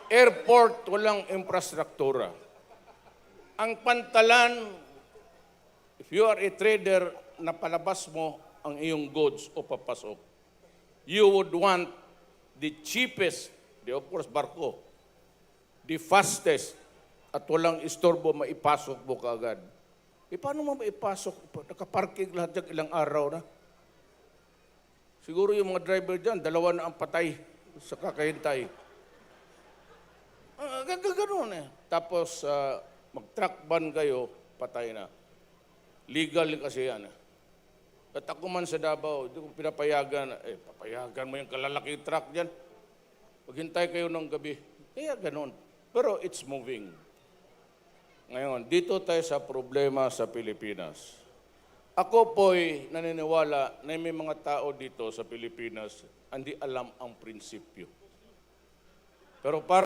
Airport, walang infrastruktura. Ang pantalan, if you are a trader na palabas mo ang iyong goods o papasok, you would want the cheapest, of course, barko, the fastest, at walang istorbo, maipasok mo kaagad. Paano mo maipasok? Nakaparking lahat dyan, ilang araw na. Siguro yung mga driver dyan, 2 na ang patay sa kakahintay. Ganoon eh. Tapos, mag-truck ban kayo, patay na. Legal kasi yan. At ako man sa Davao, hindi ko pinapayagan. Papayagan mo yung kalalaking truck dyan. Maghintay kayo ng gabi. Kaya ganoon. Pero it's moving. Ngayon, dito tayo sa problema sa Pilipinas. Ako po'y naniniwala na may mga tao dito sa Pilipinas hindi alam ang prinsipyo. Pero para